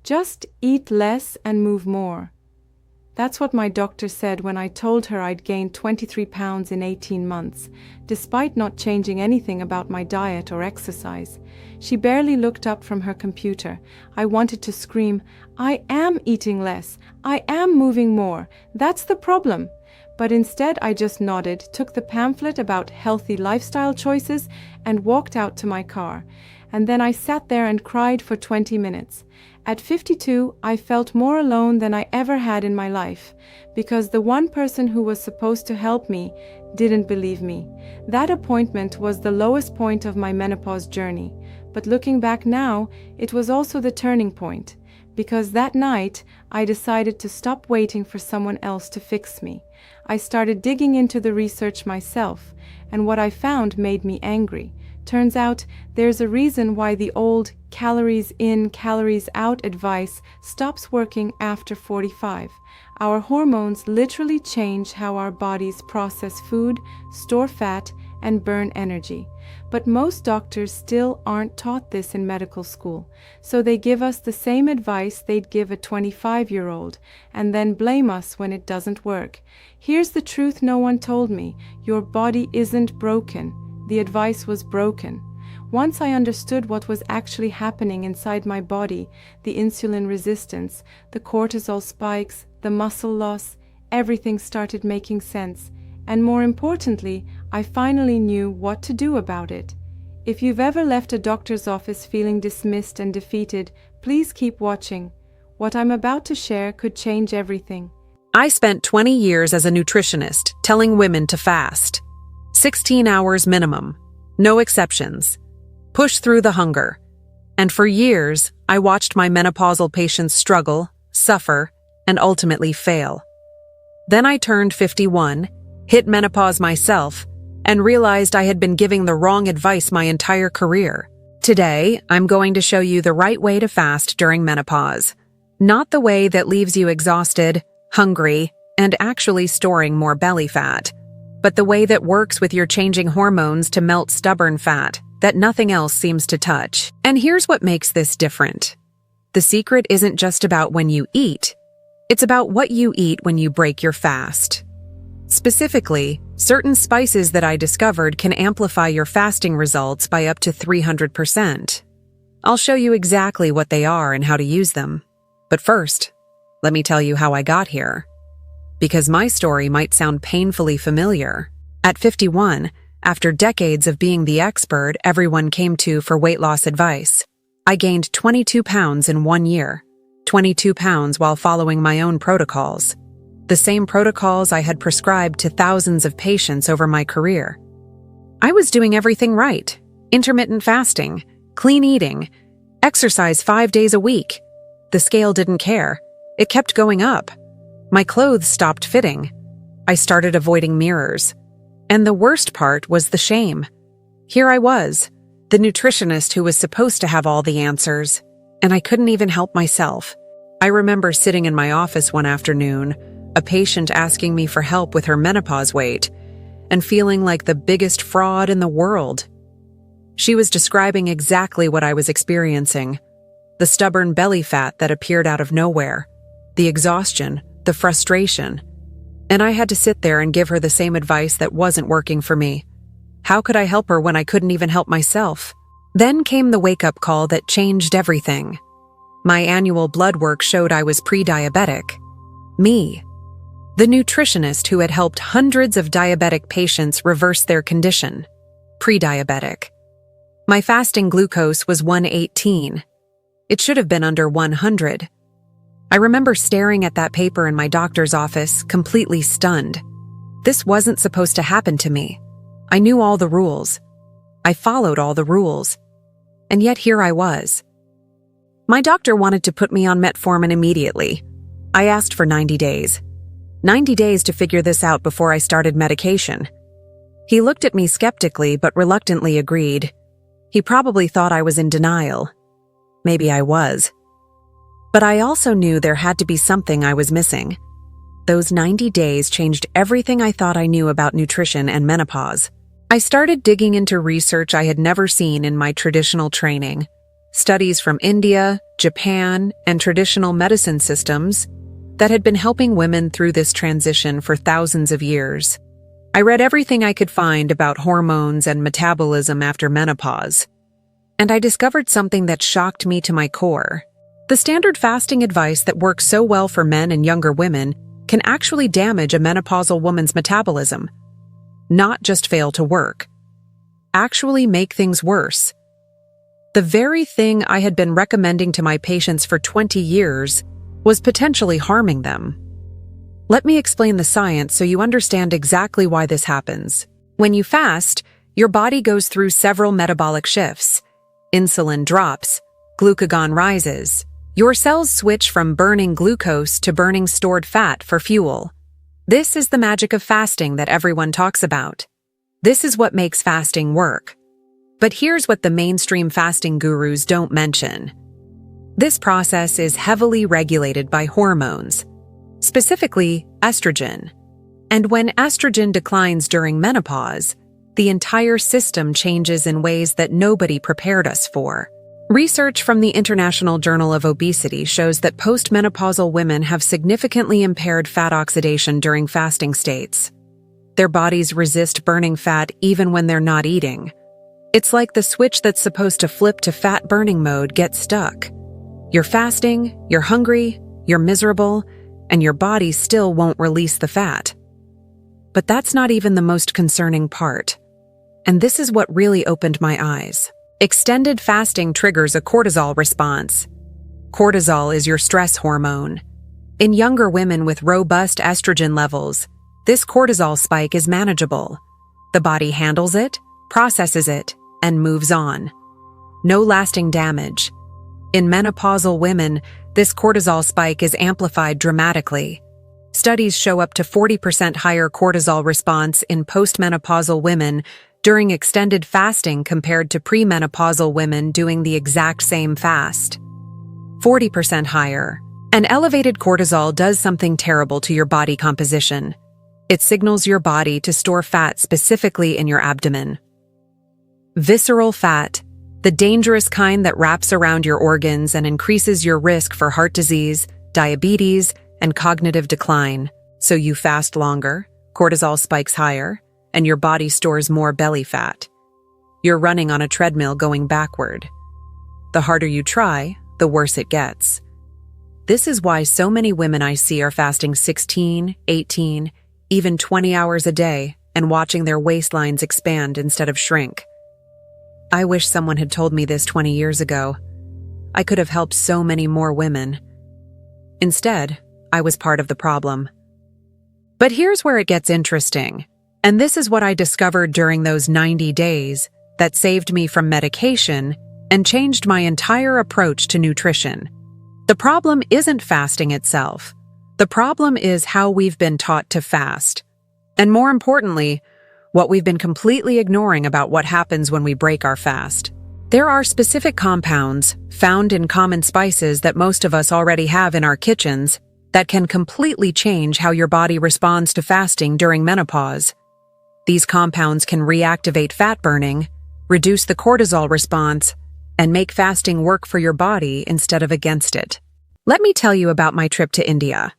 Just eat less and move more. That's what my doctor said when I told her I'd gained 23 pounds in 18 months, despite not changing anything about my diet or exercise. She barely looked up from her computer. I wanted to scream, "I am eating less. I am moving more. That's the problem." But instead I just nodded, took the pamphlet about healthy lifestyle choices, and walked out to my car. And then I sat there and cried for 20 minutes. At 52, I felt more alone than I ever had in my life, because the one person who was supposed to help me didn't believe me. That appointment was the lowest point of my menopause journey, but looking back now, it was also the turning point, because that night I decided to stop waiting for someone else to fix me. I started digging into the research myself, and what I found made me angry. Turns out there's a reason why the old calories in, calories out advice stops working after 45. Our hormones literally change how our bodies process food, store fat, and burn energy. But most doctors still aren't taught this in medical school, so they give us the same advice they'd give a 25-year-old, and then blame us when it doesn't work. Here's the truth no one told me: your body isn't broken. The advice was broken. Once I understood what was actually happening inside my body, the insulin resistance, the cortisol spikes, the muscle loss, everything started making sense. And more importantly, I finally knew what to do about it. If you've ever left a doctor's office feeling dismissed and defeated, please keep watching. What I'm about to share could change everything. I spent 20 years as a nutritionist telling women to fast. 16 hours minimum. No exceptions. Push through the hunger. And for years, I watched my menopausal patients struggle, suffer, and ultimately fail. Then I turned 51, hit menopause myself, and realized I had been giving the wrong advice my entire career. Today, I'm going to show you the right way to fast during menopause. Not the way that leaves you exhausted, hungry, and actually storing more belly fat, but the way that works with your changing hormones to melt stubborn fat that nothing else seems to touch. And here's what makes this different. The secret isn't just about when you eat. It's about what you eat when you break your fast. Specifically, certain spices that I discovered can amplify your fasting results by up to 300%. I'll show you exactly what they are and how to use them. But first, let me tell you how I got here. Because my story might sound painfully familiar. At 51, after decades of being the expert everyone came to for weight loss advice, I gained 22 pounds in 1 year. 22 pounds while following my own protocols. The same protocols I had prescribed to thousands of patients over my career. I was doing everything right. Intermittent fasting, clean eating, exercise 5 days a week. The scale didn't care. It kept going up. My clothes stopped fitting. I started avoiding mirrors. And the worst part was the shame. Here I was, the nutritionist who was supposed to have all the answers, and I couldn't even help myself. I remember sitting in my office one afternoon, a patient asking me for help with her menopause weight, and feeling like the biggest fraud in the world. She was describing exactly what I was experiencing: the stubborn belly fat that appeared out of nowhere, the exhaustion, the frustration. And I had to sit there and give her the same advice that wasn't working for me. How could I help her when I couldn't even help myself? Then came the wake-up call that changed everything. My annual blood work showed I was pre-diabetic. Me, the nutritionist who had helped hundreds of diabetic patients reverse their condition. Pre-diabetic. My fasting glucose was 118. It should have been under 100. I remember staring at that paper in my doctor's office, completely stunned. This wasn't supposed to happen to me. I knew all the rules. I followed all the rules. And yet here I was. My doctor wanted to put me on metformin immediately. I asked for 90 days. 90 days to figure this out before I started medication. He looked at me skeptically but reluctantly agreed. He probably thought I was in denial. Maybe I was. But I also knew there had to be something I was missing. Those 90 days changed everything I thought I knew about nutrition and menopause. I started digging into research I had never seen in my traditional training. studies from India, Japan, and traditional medicine systems that had been helping women through this transition for thousands of years. I read everything I could find about hormones and metabolism after menopause, and I discovered something that shocked me to my core. The standard fasting advice that works so well for men and younger women can actually damage a menopausal woman's metabolism. Not just fail to work, actually make things worse. The very thing I had been recommending to my patients for 20 years was potentially harming them. Let me explain the science so you understand exactly why this happens. When you fast, your body goes through several metabolic shifts. Insulin drops, glucagon rises. Your cells switch from burning glucose to burning stored fat for fuel. This is the magic of fasting that everyone talks about. This is what makes fasting work. But here's what the mainstream fasting gurus don't mention. This process is heavily regulated by hormones, specifically estrogen. And when estrogen declines during menopause, the entire system changes in ways that nobody prepared us for. Research from the International Journal of Obesity shows that postmenopausal women have significantly impaired fat oxidation during fasting states. Their bodies resist burning fat even when they're not eating. It's like the switch that's supposed to flip to fat burning mode gets stuck. You're fasting, you're hungry, you're miserable, and your body still won't release the fat. But that's not even the most concerning part. And this is what really opened my eyes. Extended fasting triggers a cortisol response. Cortisol is your stress hormone. In younger women with robust estrogen levels, this cortisol spike is manageable. The body handles it, processes it, and moves on. No lasting damage. In menopausal women, this cortisol spike is amplified dramatically. Studies show up to 40% higher cortisol response in postmenopausal women during extended fasting compared to premenopausal women doing the exact same fast. 40% higher. An elevated cortisol does something terrible to your body composition. It signals your body to store fat specifically in your abdomen. Visceral fat, the dangerous kind that wraps around your organs and increases your risk for heart disease, diabetes, and cognitive decline. So you fast longer, cortisol spikes higher, and your body stores more belly fat. You're running on a treadmill going backward. The harder you try, the worse it gets. This is why so many women I see are fasting 16, 18, even 20 hours a day and watching their waistlines expand instead of shrink. I wish someone had told me this 20 years ago. I could have helped so many more women. Instead, I was part of the problem. But here's where it gets interesting. And this is what I discovered during those 90 days that saved me from medication and changed my entire approach to nutrition. The problem isn't fasting itself. The problem is how we've been taught to fast. And more importantly, what we've been completely ignoring about what happens when we break our fast. There are specific compounds found in common spices that most of us already have in our kitchens that can completely change how your body responds to fasting during menopause. These compounds can reactivate fat burning, reduce the cortisol response, and make fasting work for your body instead of against it. Let me tell you about my trip to India.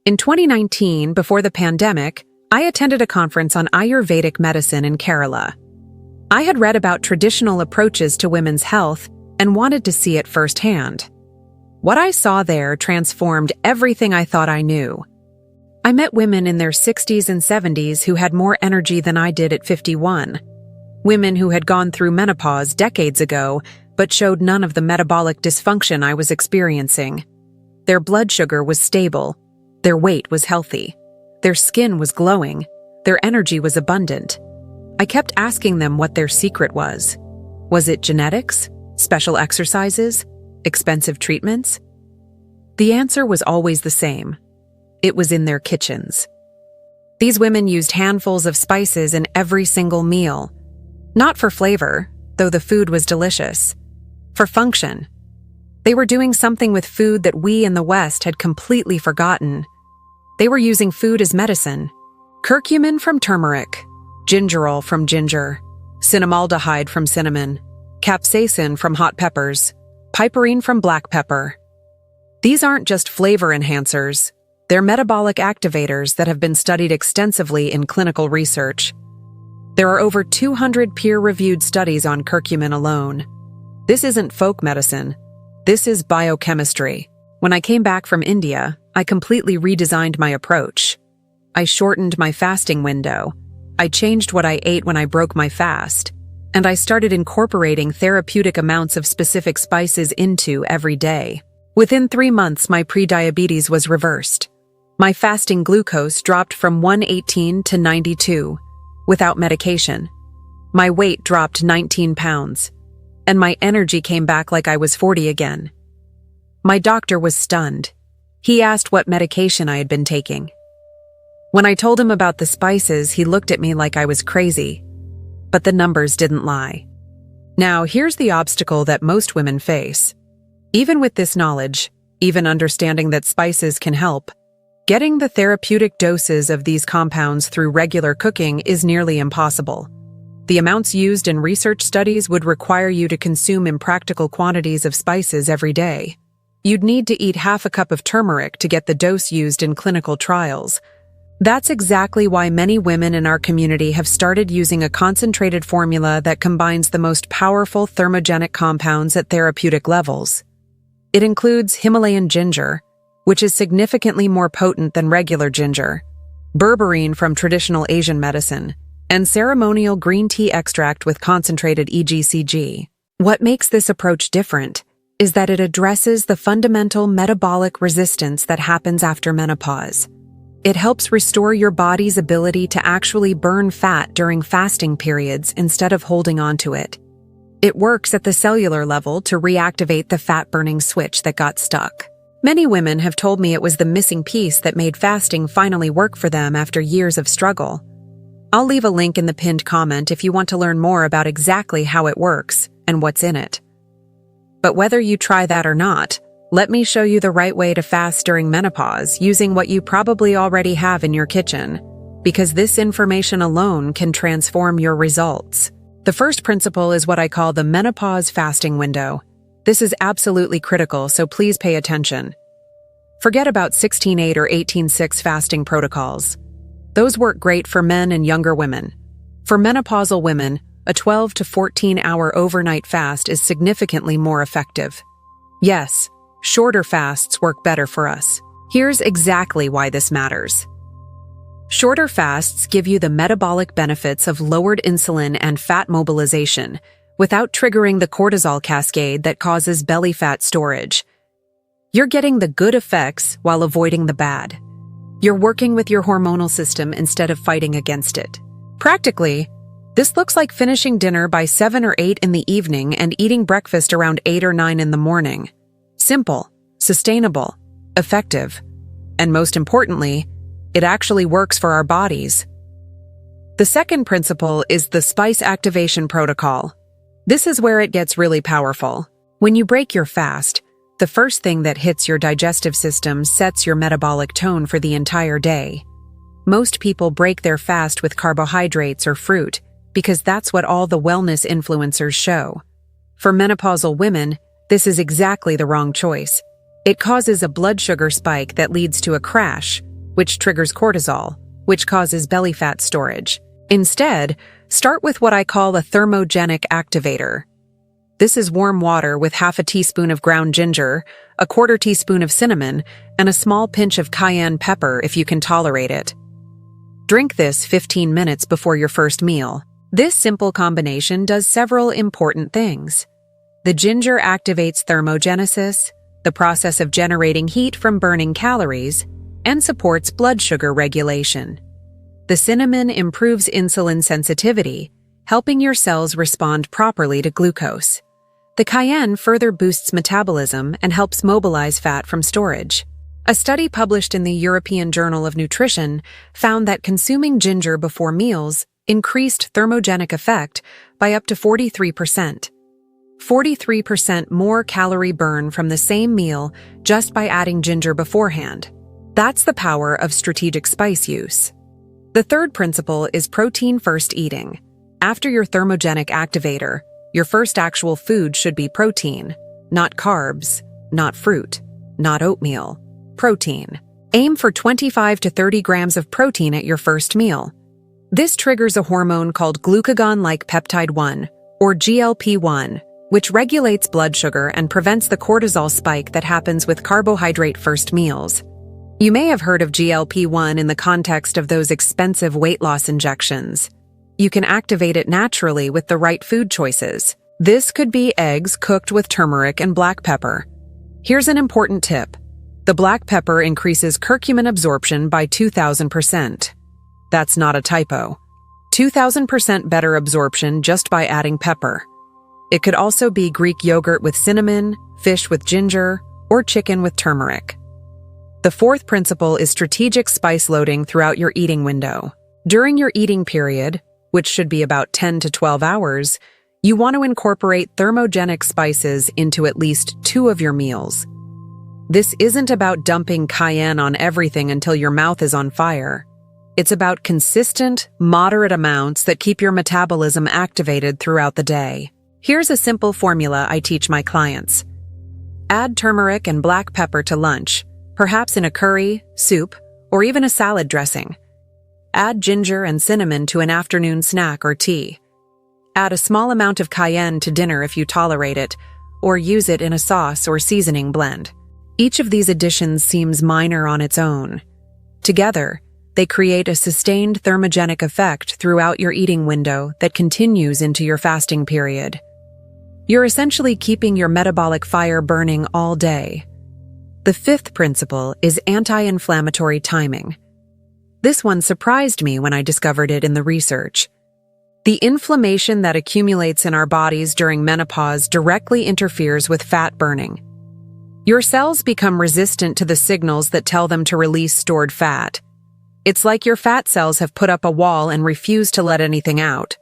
In 2019, before the pandemic, I attended a conference on Ayurvedic medicine in Kerala. I had read about traditional approaches to women's health and wanted to see it firsthand. What I saw there transformed everything I thought I knew. I met women in their 60s and 70s who had more energy than I did at 51. Women who had gone through menopause decades ago but showed none of the metabolic dysfunction I was experiencing. Their blood sugar was stable. Their weight was healthy. Their skin was glowing. Their energy was abundant. I kept asking them what their secret was. Was it genetics, special exercises, expensive treatments? The answer was always the same. It was in their kitchens. These women used handfuls of spices in every single meal. Not for flavor, though the food was delicious. For function. They were doing something with food that we in the West had completely forgotten. They were using food as medicine. Curcumin from turmeric, gingerol from ginger, cinnamaldehyde from cinnamon. capsaicin from hot peppers, piperine from black pepper. These aren't just flavor enhancers, they're metabolic activators that have been studied extensively in clinical research. There are over 200 peer-reviewed studies on curcumin alone. This isn't folk medicine. This is biochemistry. When I came back from India, I completely redesigned my approach. I shortened my fasting window. I changed what I ate when I broke my fast. And I started incorporating therapeutic amounts of specific spices into every day. Within 3 months, my prediabetes was reversed. My fasting glucose dropped from 118 to 92, without medication. My weight dropped 19 pounds, and my energy came back like I was 40 again. My doctor was stunned. He asked what medication I had been taking. When I told him about the spices, he looked at me like I was crazy. But the numbers didn't lie. Now, here's the obstacle that most women face. Even with this knowledge, even understanding that spices can help, getting the therapeutic doses of these compounds through regular cooking is nearly impossible. The amounts used in research studies would require you to consume impractical quantities of spices every day. You'd need to eat half a cup of turmeric to get the dose used in clinical trials. That's exactly why many women in our community have started using a concentrated formula that combines the most powerful thermogenic compounds at therapeutic levels. It includes Himalayan ginger, which is significantly more potent than regular ginger, berberine from traditional Asian medicine, and ceremonial green tea extract with concentrated EGCG. What makes this approach different is that it addresses the fundamental metabolic resistance that happens after menopause. It helps restore your body's ability to actually burn fat during fasting periods instead of holding on to it. It works at the cellular level to reactivate the fat-burning switch that got stuck. Many women have told me it was the missing piece that made fasting finally work for them after years of struggle. I'll leave a link in the pinned comment if you want to learn more about exactly how it works and what's in it. But whether you try that or not, let me show you the right way to fast during menopause using what you probably already have in your kitchen, because this information alone can transform your results. The first principle is what I call the menopause fasting window. This is absolutely critical, so please pay attention. Forget about 16-8 or 18-6 fasting protocols. Those work great for men and younger women. For menopausal women, a 12 to 14-hour overnight fast is significantly more effective. Yes, shorter fasts work better for us. Here's exactly why this matters. Shorter fasts give you the metabolic benefits of lowered insulin and fat mobilization without triggering the cortisol cascade that causes belly fat storage. You're getting the good effects while avoiding the bad. You're working with your hormonal system instead of fighting against it. Practically, this looks like finishing dinner by 7 or 8 in the evening and eating breakfast around 8 or 9 in the morning. Simple, sustainable, effective, and most importantly, it actually works for our bodies. The second principle is the spice activation protocol. This is where it gets really powerful. When you break your fast, the first thing that hits your digestive system sets your metabolic tone for the entire day. Most people break their fast with carbohydrates or fruit because that's what all the wellness influencers show. For menopausal women, this is exactly the wrong choice. It causes a blood sugar spike that leads to a crash, which triggers cortisol, which causes belly fat storage. Instead, start with what I call a thermogenic activator. This is warm water with half a teaspoon of ground ginger, a quarter teaspoon of cinnamon, and a small pinch of cayenne pepper if you can tolerate it. Drink this 15 minutes before your first meal. This simple combination does several important things. The ginger activates thermogenesis, the process of generating heat from burning calories, and supports blood sugar regulation. The cinnamon improves insulin sensitivity, helping your cells respond properly to glucose. The cayenne further boosts metabolism and helps mobilize fat from storage. A study published in the European Journal of Nutrition found that consuming ginger before meals increased thermogenic effect by up to 43%. 43% more calorie burn from the same meal just by adding ginger beforehand. That's the power of strategic spice use. The third principle is protein-first eating. After your thermogenic activator, Your first actual food should be protein, not carbs, not fruit, not oatmeal. Protein. Aim for 25 to 30 grams of protein at your first meal. This triggers a hormone called glucagon-like peptide 1, or GLP-1, which regulates blood sugar and prevents the cortisol spike that happens with carbohydrate-first meals. You may have heard of GLP-1 in the context of those expensive weight loss injections. You can activate it naturally with the right food choices. This could be eggs cooked with turmeric and black pepper. Here's an important tip. The black pepper increases curcumin absorption by 2,000%. That's not a typo. 2,000% better absorption just by adding pepper. It could also be Greek yogurt with cinnamon, fish with ginger, or chicken with turmeric. The fourth principle is strategic spice loading throughout your eating window. During your eating period, which should be about 10 to 12 hours, you want to incorporate thermogenic spices into at least 2 of your meals. This isn't about dumping cayenne on everything until your mouth is on fire. It's about consistent, moderate amounts that keep your metabolism activated throughout the day. Here's a simple formula I teach my clients. Add turmeric and black pepper to lunch, perhaps in a curry, soup, or even a salad dressing. Add ginger and cinnamon to an afternoon snack or tea. Add a small amount of cayenne to dinner if you tolerate it, or use it in a sauce or seasoning blend. Each of these additions seems minor on its own. Together, they create a sustained thermogenic effect throughout your eating window that continues into your fasting period. You're essentially keeping your metabolic fire burning all day. The fifth principle is anti-inflammatory timing. This one surprised me when I discovered it in the research. The inflammation that accumulates in our bodies during menopause directly interferes with fat burning. Your cells become resistant to the signals that tell them to release stored fat. It's like your fat cells have put up a wall and refuse to let anything out.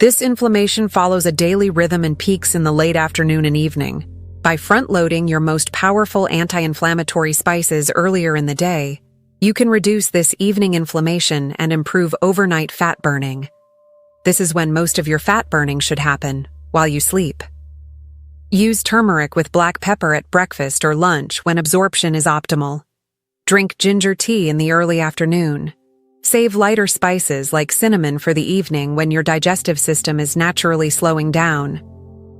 This inflammation follows a daily rhythm and peaks in the late afternoon and evening. By front-loading your most powerful anti-inflammatory spices earlier in the day, you can reduce this evening inflammation and improve overnight fat burning. This is when most of your fat burning should happen, while you sleep. Use turmeric with black pepper at breakfast or lunch when absorption is optimal. Drink ginger tea in the early afternoon. Save lighter spices like cinnamon for the evening when your digestive system is naturally slowing down.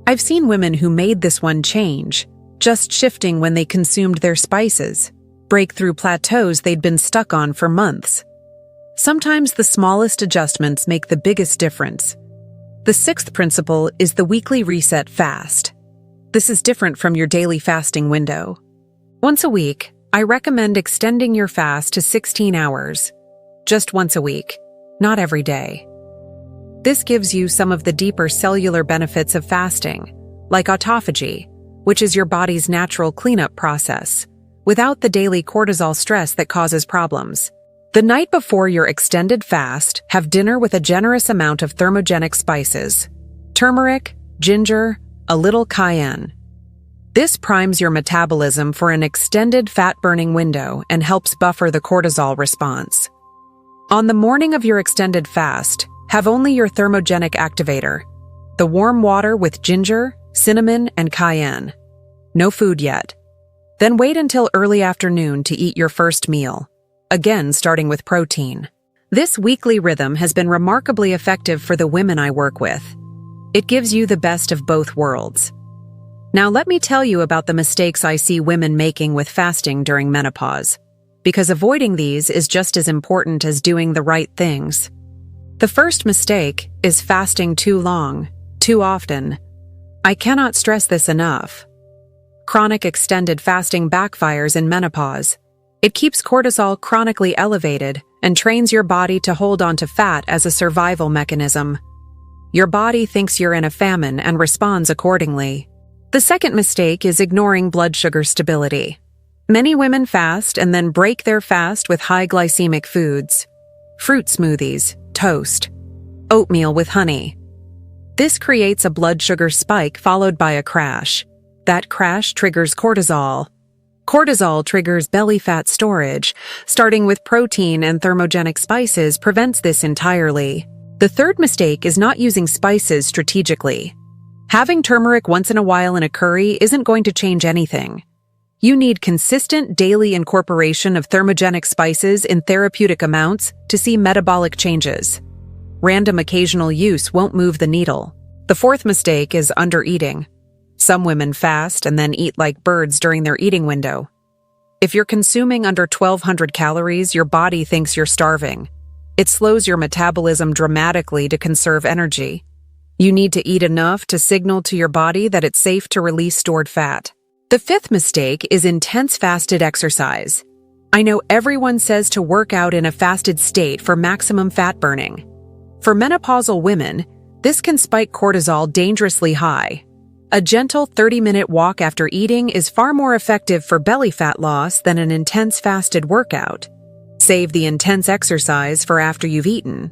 I've seen women who made this one change, just shifting when they consumed their spices, break through plateaus they'd been stuck on for months. Sometimes the smallest adjustments make the biggest difference. The sixth principle is the weekly reset fast. This is different from your daily fasting window. Once a week, I recommend extending your fast to 16 hours. Just once a week, not every day. This gives you some of the deeper cellular benefits of fasting, like autophagy, which is your body's natural cleanup process, without the daily cortisol stress that causes problems. The night before your extended fast, have dinner with a generous amount of thermogenic spices, turmeric, ginger, a little cayenne. This primes your metabolism for an extended fat-burning window and helps buffer the cortisol response. On the morning of your extended fast, have only your thermogenic activator, the warm water with ginger, cinnamon, and cayenne. No food yet. Then wait until early afternoon to eat your first meal, again starting with protein. This weekly rhythm has been remarkably effective for the women I work with. It gives you the best of both worlds. Now let me tell you about the mistakes I see women making with fasting during menopause, because avoiding these is just as important as doing the right things. The first mistake is fasting too long, too often. I cannot stress this enough. Chronic extended fasting backfires in menopause. It keeps cortisol chronically elevated and trains your body to hold onto fat as a survival mechanism. Your body thinks you're in a famine and responds accordingly. The second mistake is ignoring blood sugar stability. Many women fast and then break their fast with high glycemic foods. Fruit smoothies, toast, oatmeal with honey. This creates a blood sugar spike followed by a crash. That crash triggers cortisol. Cortisol triggers belly fat storage. Starting with protein and thermogenic spices prevents this entirely. The third mistake is not using spices strategically. Having turmeric once in a while in a curry isn't going to change anything. You need consistent daily incorporation of thermogenic spices in therapeutic amounts to see metabolic changes. Random occasional use won't move the needle. The fourth mistake is undereating. Some women fast and then eat like birds during their eating window. If you're consuming under 1,200 calories, your body thinks you're starving. It slows your metabolism dramatically to conserve energy. You need to eat enough to signal to your body that it's safe to release stored fat. The fifth mistake is intense fasted exercise. I know everyone says to work out in a fasted state for maximum fat burning. For menopausal women, this can spike cortisol dangerously high. A gentle 30-minute walk after eating is far more effective for belly fat loss than an intense fasted workout. Save the intense exercise for after you've eaten.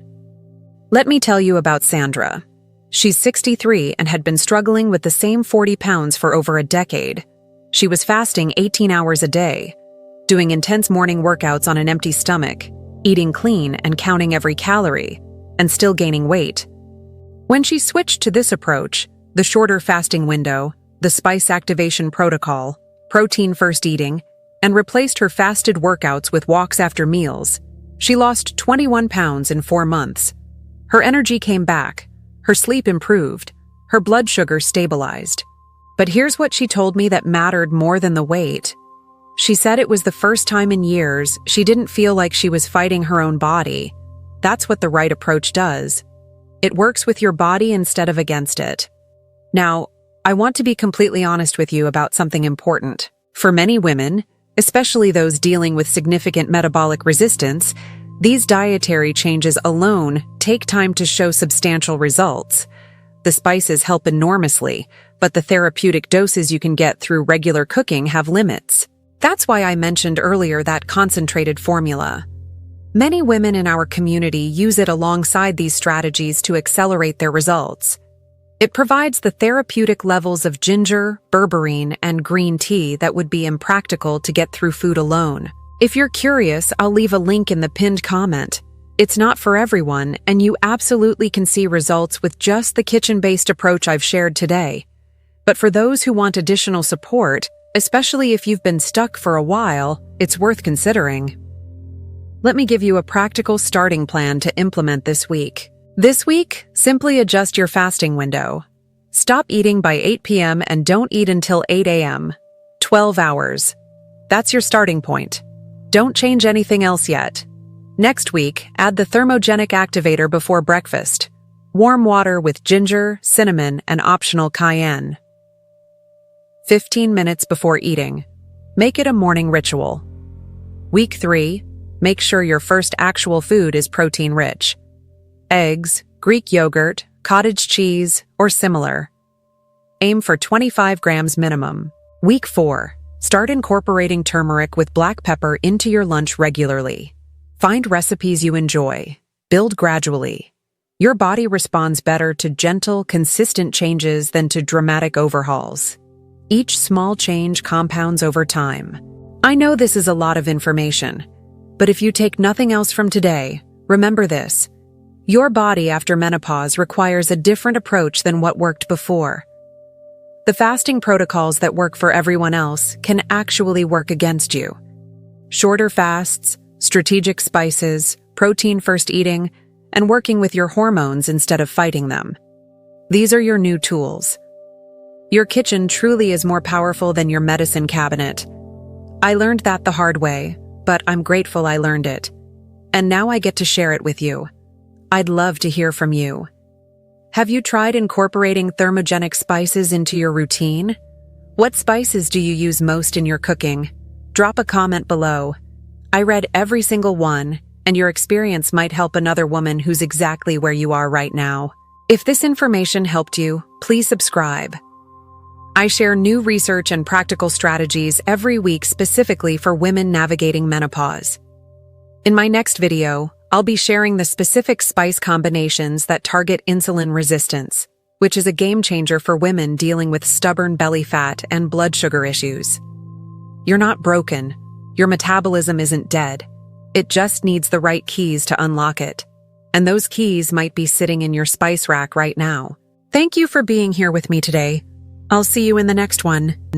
Let me tell you about Sandra. She's 63 and had been struggling with the same 40 pounds for over a decade. She was fasting 18 hours a day, doing intense morning workouts on an empty stomach, eating clean and counting every calorie, and still gaining weight. When she switched to this approach, the shorter fasting window, the spice activation protocol, protein first eating, and replaced her fasted workouts with walks after meals, she lost 21 pounds in 4 months. Her energy came back, her sleep improved, her blood sugar stabilized. But here's what she told me that mattered more than the weight. She said it was the first time in years she didn't feel like she was fighting her own body. That's what the right approach does. It works with your body instead of against it. Now, I want to be completely honest with you about something important. For many women, especially those dealing with significant metabolic resistance, these dietary changes alone take time to show substantial results. The spices help enormously, but the therapeutic doses you can get through regular cooking have limits. That's why I mentioned earlier that concentrated formula. Many women in our community use it alongside these strategies to accelerate their results. It provides the therapeutic levels of ginger, berberine, and green tea that would be impractical to get through food alone. If you're curious, I'll leave a link in the pinned comment. It's not for everyone, and you absolutely can see results with just the kitchen-based approach I've shared today. But for those who want additional support, especially if you've been stuck for a while, it's worth considering. Let me give you a practical starting plan to implement this week. This week, simply adjust your fasting window. Stop eating by 8 p.m. and don't eat until 8 a.m. 12 hours. That's your starting point. Don't change anything else yet. Next week, add the thermogenic activator before breakfast. Warm water with ginger, cinnamon, and optional cayenne. 15 minutes before eating. Make it a morning ritual. Week 3, make sure your first actual food is protein-rich. Eggs, Greek yogurt, cottage cheese, or similar. Aim for 25 grams minimum. Week 4, start incorporating turmeric with black pepper into your lunch regularly. Find recipes you enjoy. Build gradually. Your body responds better to gentle, consistent changes than to dramatic overhauls. Each small change compounds over time. I know this is a lot of information, but if you take nothing else from today, remember this. Your body after menopause requires a different approach than what worked before. The fasting protocols that work for everyone else can actually work against you. Shorter fasts, strategic spices, protein-first eating, and working with your hormones instead of fighting them. These are your new tools. Your kitchen truly is more powerful than your medicine cabinet. I learned that the hard way, but I'm grateful I learned it. And now I get to share it with you. I'd love to hear from you. Have you tried incorporating thermogenic spices into your routine? What spices do you use most in your cooking? Drop a comment below. I read every single one, and your experience might help another woman who's exactly where you are right now. If this information helped you, please subscribe. I share new research and practical strategies every week specifically for women navigating menopause. In my next video, I'll be sharing the specific spice combinations that target insulin resistance, which is a game changer for women dealing with stubborn belly fat and blood sugar issues. You're not broken. Your metabolism isn't dead. It just needs the right keys to unlock it. And those keys might be sitting in your spice rack right now. Thank you for being here with me today. I'll see you in the next one.